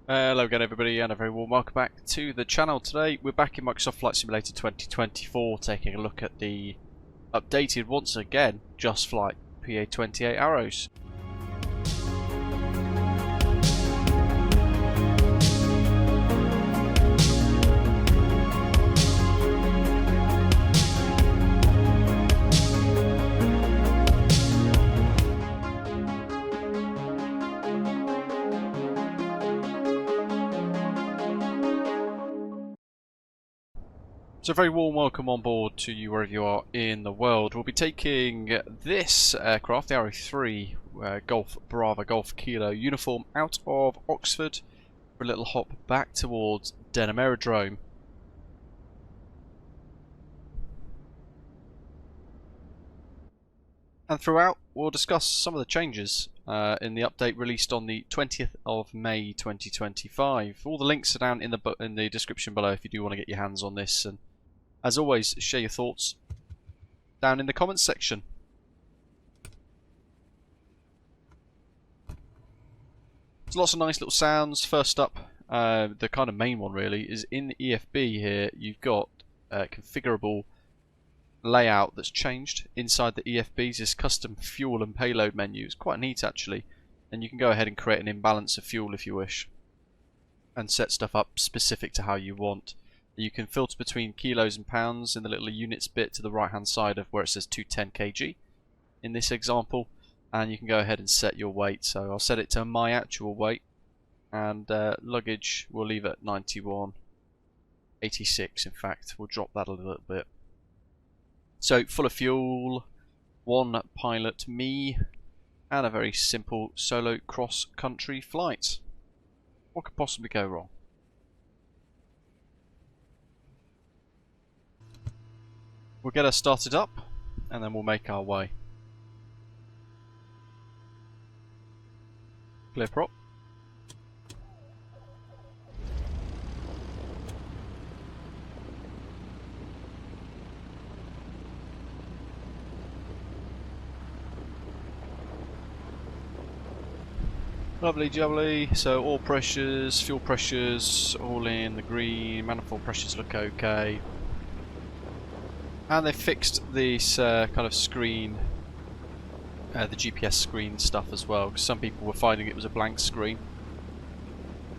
Hello again everybody and a very warm welcome back to the channel. Today we're back in Microsoft Flight Simulator 2024 taking a look at the updated, once again, JustFlight PA28 Arrows. So a very warm welcome on board to you wherever you are in the world. We'll be taking this aircraft, the Arrow III, Golf Bravo Golf Kilo uniform, out of Oxford for a little hop back towards Denham Aerodrome. And throughout, we'll discuss some of the changes in the update released on the 20th of May 2025. All the links are down in the description below if you do want to get your hands on this. And as always, share your thoughts down in the comments section. There's lots of nice little sounds. First up, the kind of main one really, is in the EFB here. You've got configurable layout that's changed inside the EFB's this custom fuel and payload menu. It's quite neat actually, and you can go ahead and create an imbalance of fuel if you wish and set stuff up specific to how you want. You can filter between kilos and pounds in the little units bit to the right hand side of where it says 210 kg in this example, and you can go ahead and set your weight. So I'll set it to my actual weight, and luggage we'll leave at 91.86. in fact we'll drop that a little bit. So full of fuel, one pilot, me, and a very simple solo cross-country flight. What could possibly go wrong? We'll get us started up and then we'll make our way. Clear prop. Lovely jubbly. So all pressures, fuel pressures, all in the green. Manifold pressures look okay. And they fixed this kind of screen, the GPS screen stuff as well, because some people were finding it was a blank screen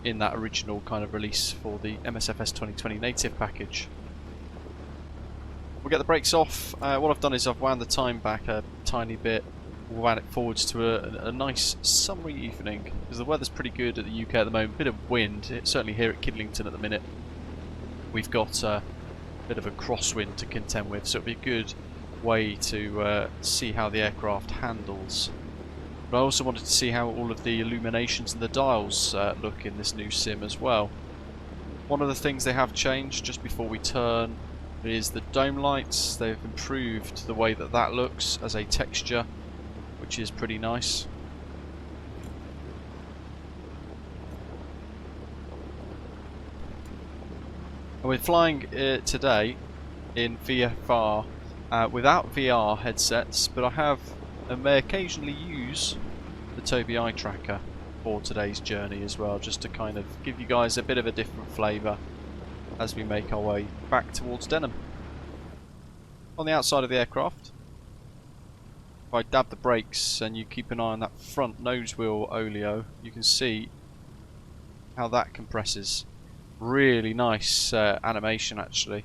in that original kind of release for the MSFS 2020 native package. We'll get the brakes off. What I've done is I've wound the time back a tiny bit, wound it forwards to a nice summery evening, because the weather's pretty good at the UK at the moment. Bit of wind, it's certainly here at Kidlington at the minute. We've got bit of a crosswind to contend with, so it'll be a good way to see how the aircraft handles. But I also wanted to see how all of the illuminations and the dials look in this new sim as well. One of the things they have changed just before we turn is the dome lights. They've improved the way that that looks as a texture, which is pretty nice. We're flying today in VFR without VR headsets, but I may occasionally use the Tobii eye tracker for today's journey as well, just to kind of give you guys a bit of a different flavour as we make our way back towards Denham. On the outside of the aircraft, if I dab the brakes and you keep an eye on that front nose wheel oleo, you can see how that compresses. Really nice animation actually,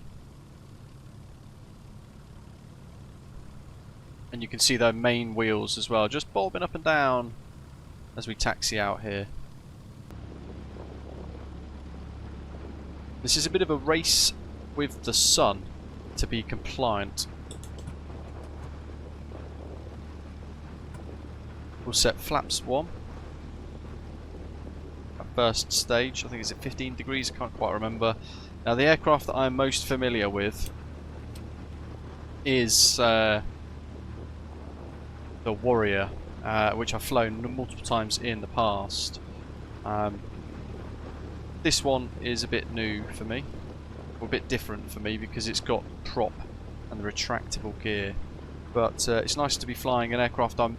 and you can see their main wheels as well just bobbing up and down as we taxi out here. This is a bit of a race with the sun to be compliant. We'll set flaps 1. First stage, I think it's at 15 degrees, I can't quite remember. Now the aircraft that I'm most familiar with is the Warrior, which I've flown multiple times in the past. This one is a bit new for me, or a bit different for me because it's got prop and the retractable gear. But it's nice to be flying an aircraft I'm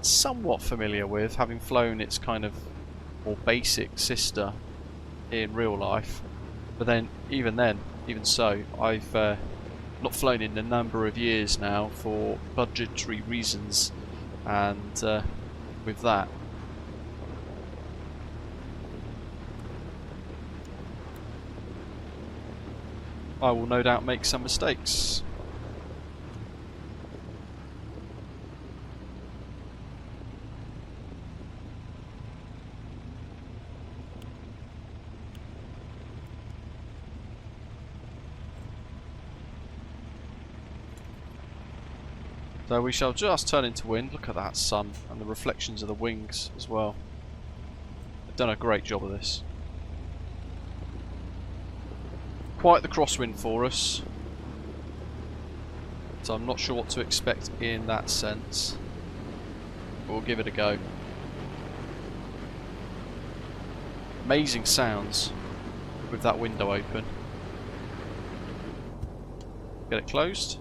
somewhat familiar with, having flown its kind of more basic sister in real life. But then, even so, I've not flown in a number of years now for budgetary reasons, and with that, I will no doubt make some mistakes. So we shall just turn into wind. Look at that sun and the reflections of the wings as well. They've done a great job of this. Quite the crosswind for us. So I'm not sure what to expect in that sense. But we'll give it a go. Amazing sounds with that window open. Get it closed.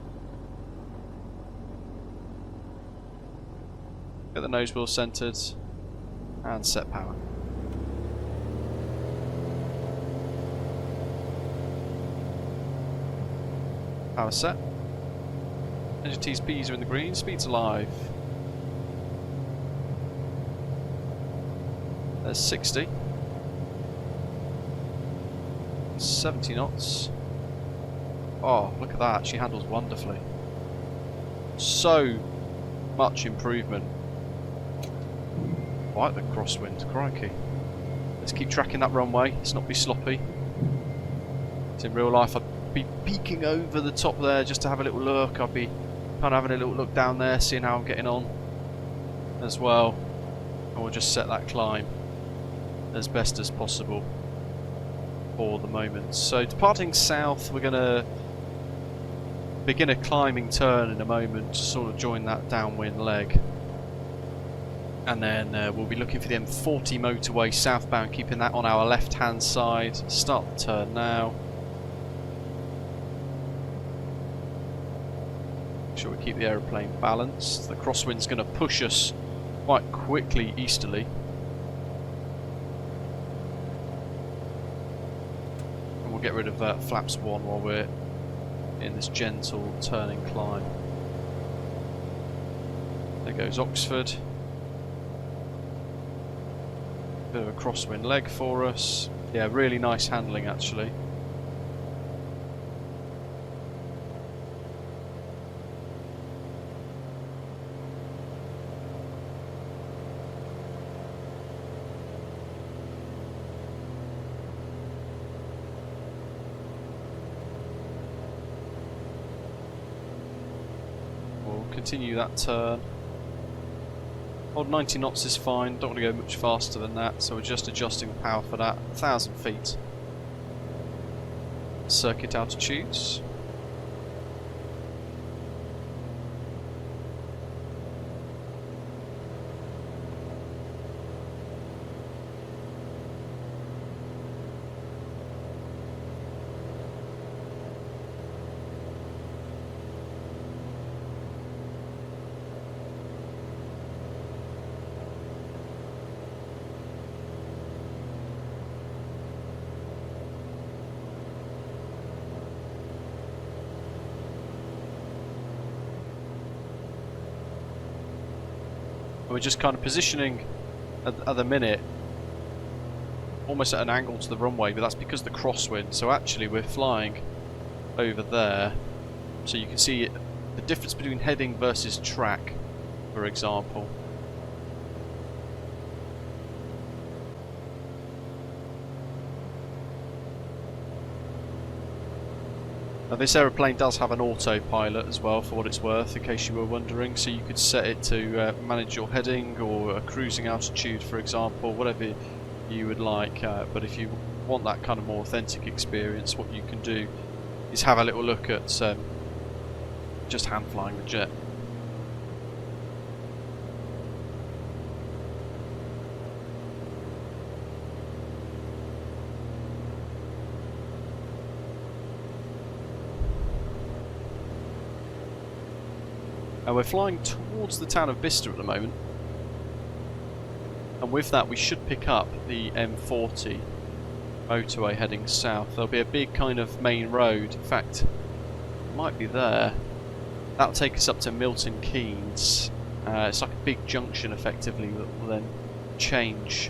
Get the nose wheel centered and set power. Power set. Engine T's P's are in the green, speed's alive. There's 60. 70 knots. Oh, look at that, she handles wonderfully. So much improvement. Quite the crosswind, crikey. Let's keep tracking that runway, let's not be sloppy. It's in real life, I'd be peeking over the top there just to have a little look. I'd be kind of having a little look down there, seeing how I'm getting on as well. And we'll just set that climb as best as possible for the moment. So departing south, we're going to begin a climbing turn in a moment to sort of join that downwind leg. And then we'll be looking for the M40 motorway southbound, keeping that on our left hand side. Start the turn now. Make sure we keep the aeroplane balanced. The crosswind's going to push us quite quickly easterly. And we'll get rid of flaps 1 while we're in this gentle turning climb. There goes Oxford. Bit of a crosswind leg for us. Yeah, really nice handling actually. We'll continue that turn. Odd 90 knots is fine, don't want to go much faster than that, so we're just adjusting the power for that. 1,000 feet. Circuit altitudes. We're just kind of positioning at the minute almost at an angle to the runway, but that's because of the crosswind. So actually we're flying over there, so you can see the difference between heading versus track, for example. Now this aeroplane does have an autopilot as well, for what it's worth, in case you were wondering, so you could set it to manage your heading or a cruising altitude, for example, whatever you would like. But if you want that kind of more authentic experience, what you can do is have a little look at just hand flying the jet. And we're flying towards the town of Bicester at the moment, and with that we should pick up the M40 motorway heading south. There'll be a big kind of main road. In fact, it might be there. That'll take us up to Milton Keynes. It's like a big junction, effectively, that will then change,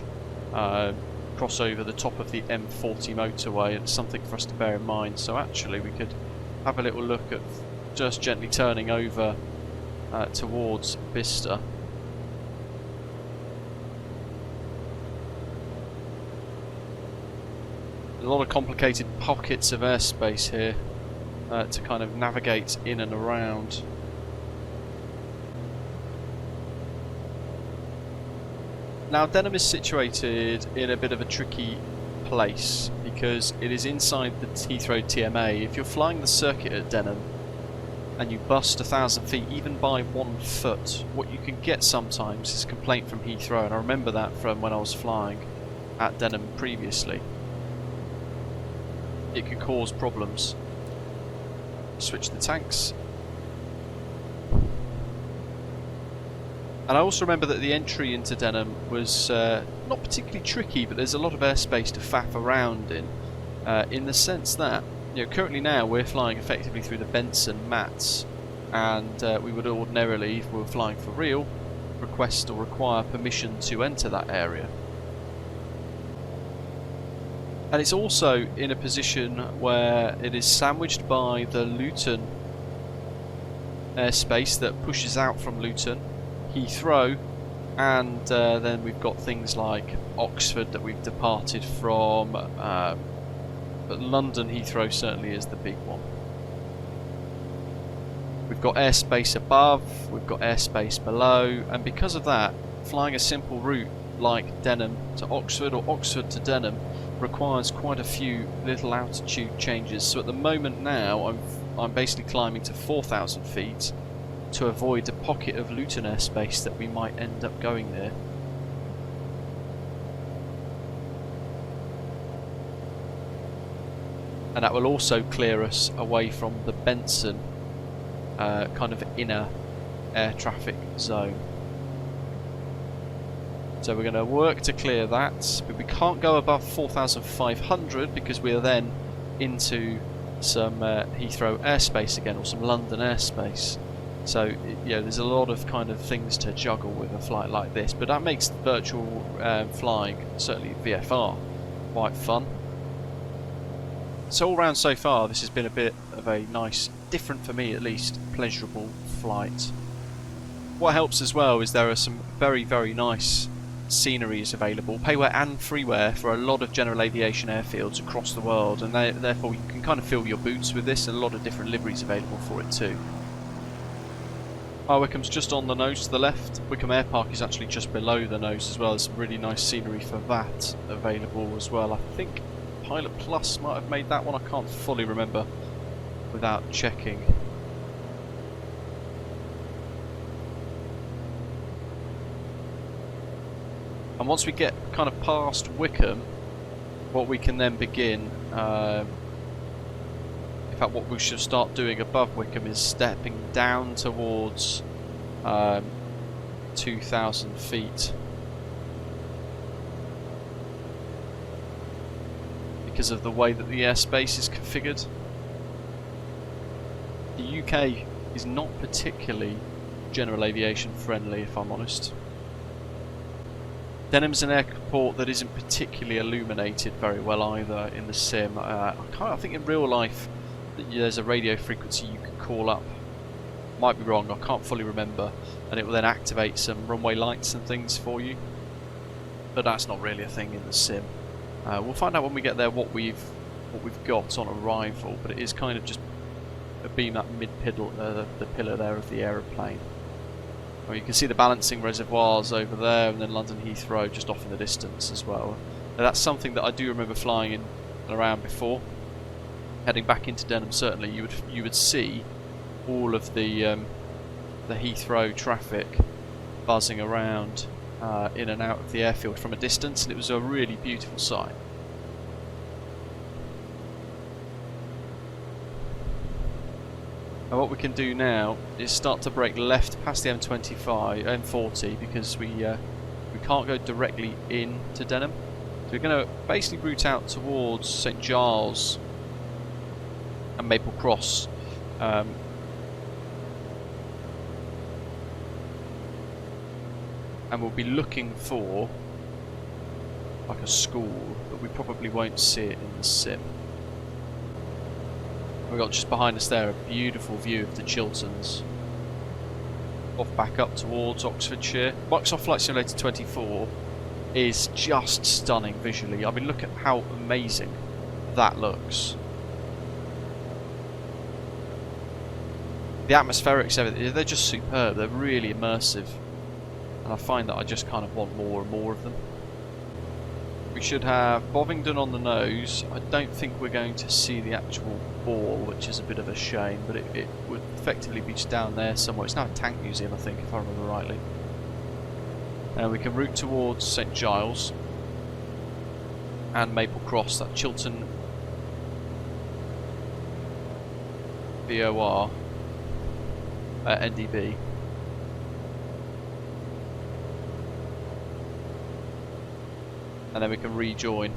cross over the top of the M40 motorway. It's something for us to bear in mind. So actually, we could have a little look at just gently turning over towards Bicester. A lot of complicated pockets of airspace here to kind of navigate in and around. Now, Denham is situated in a bit of a tricky place because it is inside the Heathrow TMA. If you're flying the circuit at Denham and you bust 1,000 feet even by 1 foot, what you can get sometimes is a complaint from Heathrow, and I remember that from when I was flying at Denham previously. It could cause problems. Switch the tanks. And I also remember that the entry into Denham was not particularly tricky, but there's a lot of airspace to faff around in the sense that, you know, currently now we're flying effectively through the Benson mats, and we would ordinarily, if we were flying for real, request or require permission to enter that area. And it's also in a position where it is sandwiched by the Luton airspace that pushes out from Luton, Heathrow, and then we've got things like Oxford that we've departed from, but London Heathrow certainly is the big one. We've got airspace above, we've got airspace below, and because of that, flying a simple route like Denham to Oxford or Oxford to Denham requires quite a few little altitude changes. So at the moment now I'm basically climbing to 4,000 feet to avoid a pocket of Luton airspace that we might end up going near. And that will also clear us away from the Benson kind of inner air traffic zone. So we're going to work to clear that, but we can't go above 4,500 because we are then into some Heathrow airspace again, or some London airspace. So you know, there's a lot of kind of things to juggle with a flight like this, but that makes virtual flying, certainly VFR, quite fun. So all round so far, this has been a bit of a nice, different for me at least, pleasurable flight. What helps as well is there are some very, very nice sceneries available, payware and freeware, for a lot of general aviation airfields across the world, and therefore you can kind of fill your boots with this, and a lot of different liveries available for it too. Wycomb's just on the nose to the left. Wycombe Air Park is actually just below the nose as well. There's some really nice scenery for that available as well. I think Pilot Plus might have made that one, I can't fully remember without checking. And once we get kind of past Wycombe, what we can then begin, in fact what we should start doing above Wycombe is stepping down towards 2,000 feet. Because of the way that the airspace is configured. The UK is not particularly general aviation friendly, if I'm honest. Denham's an airport that isn't particularly illuminated very well either in the sim. I think in real life there's a radio frequency you can call up. Might be wrong, I can't fully remember, and it will then activate some runway lights and things for you. But that's not really a thing in the sim. We'll find out when we get there what we've got on arrival, but it is kind of just being that mid-pillar, the pillar there of the aeroplane. Well, you can see the balancing reservoirs over there, and then London Heathrow just off in the distance as well. Now, that's something that I do remember flying in and around before. Heading back into Denham, certainly you would see all of the Heathrow traffic buzzing around in and out of the airfield from a distance, and it was a really beautiful sight. And what we can do now is start to brake left past the M40 because we can't go directly into Denham. We're going to basically route out towards St Giles and Maple Cross. And we'll be looking for like a school, but we probably won't see it in the sim. We've got just behind us there a beautiful view of the Chilterns. Off back up towards Oxfordshire. Microsoft Flight Simulator 24 is just stunning visually. I mean, look at how amazing that looks. The atmospherics, everything, they're just superb. They're really immersive. And I find that I just kind of want more and more of them. We should have Bovingdon on the nose. I don't think we're going to see the actual ball, which is a bit of a shame, but it would effectively be just down there somewhere. It's now a tank museum, I think, if I remember rightly. And we can route towards St Giles and Maple Cross, that Chiltern VOR NDB. And then we can rejoin.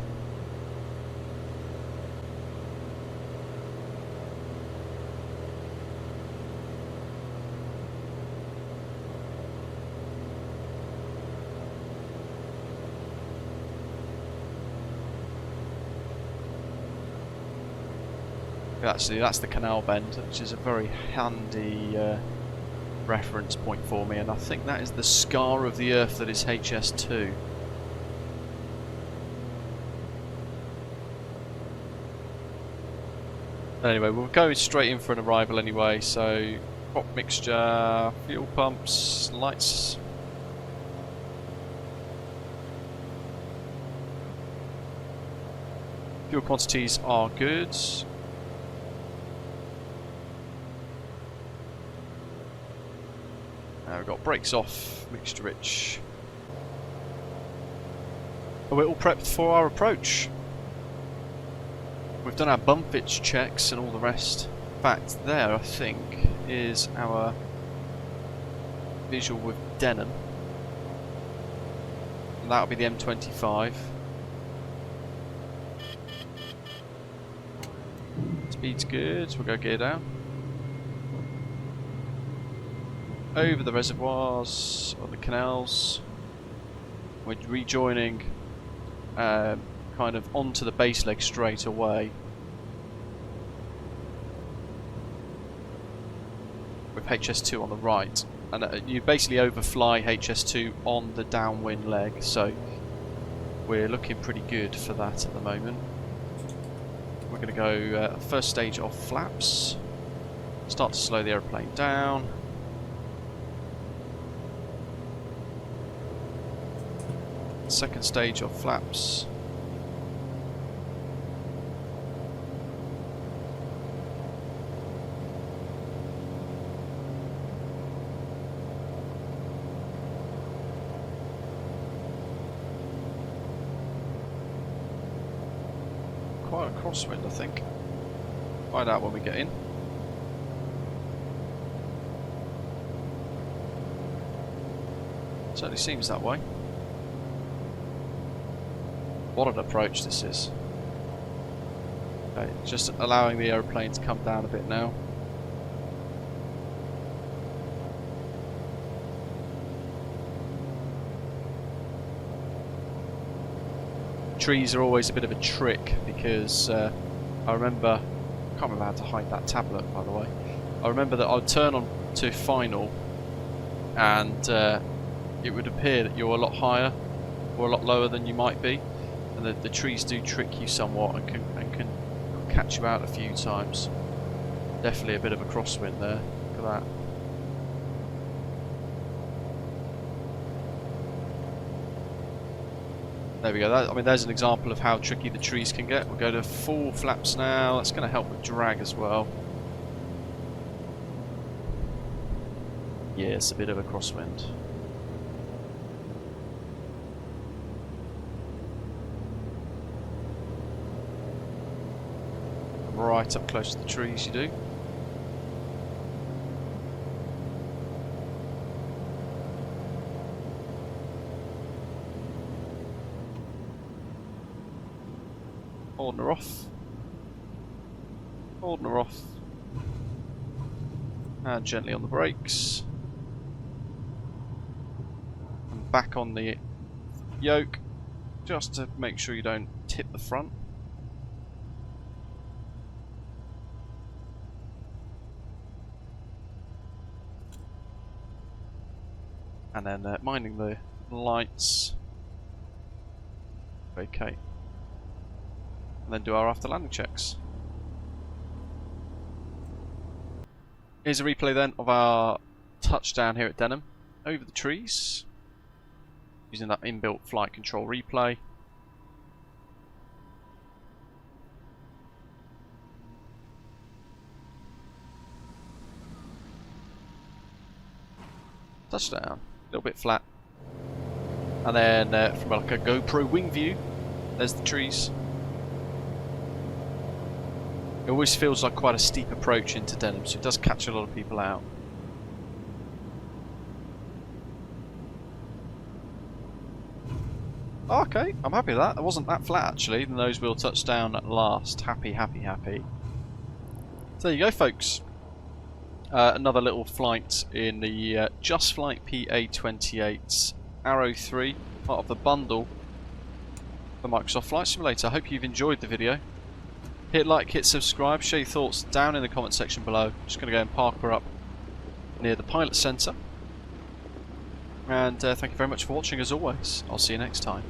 Actually, that's the canal bend, which is a very handy reference point for me, and I think that is the scar of the earth that is HS2. Anyway, we're going straight in for an arrival anyway, so prop mixture, fuel pumps, lights. Fuel quantities are good. Now we've got brakes off, mixture rich. And we're all prepped for our approach. We've done our bump pitch checks and all the rest. In fact, there I think is our visual with Denham. And that'll be the M25. Speed's good, so we'll go gear down. Over the reservoirs, or the canals. We're rejoining kind of onto the base leg straight away. With HS2 on the right. And you basically overfly HS2 on the downwind leg, so we're looking pretty good for that at the moment. We're going to go first stage of flaps. Start to slow the aeroplane down. Second stage of flaps. Quite a crosswind, I think. Find out when we get in. Certainly seems that way. What an approach this is. Okay, just allowing the aeroplane to come down a bit now. Trees are always a bit of a trick because I remember, I can't remember how to hide that tablet by the way. I remember that I would turn on to final and it would appear that you're a lot higher or a lot lower than you might be. And the trees do trick you somewhat and can catch you out a few times. Definitely a bit of a crosswind there. Look at that. There we go. I mean, there's an example of how tricky the trees can get. We'll go to full flaps now. That's going to help with drag as well. Yes, a bit of a crosswind. Right up close to the trees you do. Holding her off. Holding her off. And gently on the brakes. And back on the yoke, just to make sure you don't tip the front. And then minding the lights. Okay. And then do our after landing checks. Here's a replay then of our touchdown here at Denham over the trees using that inbuilt flight control replay. Touchdown, a little bit flat. And then from like a GoPro wing view, there's the trees. It always feels like quite a steep approach into Denham, so it does catch a lot of people out. Oh, okay, I'm happy with that. It wasn't that flat actually. The nose wheel touched down at last. Happy, happy, happy. So there you go, folks. Another little flight in the JustFlight PA28 Arrow III, part of the bundle for Microsoft Flight Simulator. I hope you've enjoyed the video. Hit like, hit subscribe, share your thoughts down in the comment section below. Just going to go and park her up near the pilot centre. And thank you very much for watching as always. I'll see you next time.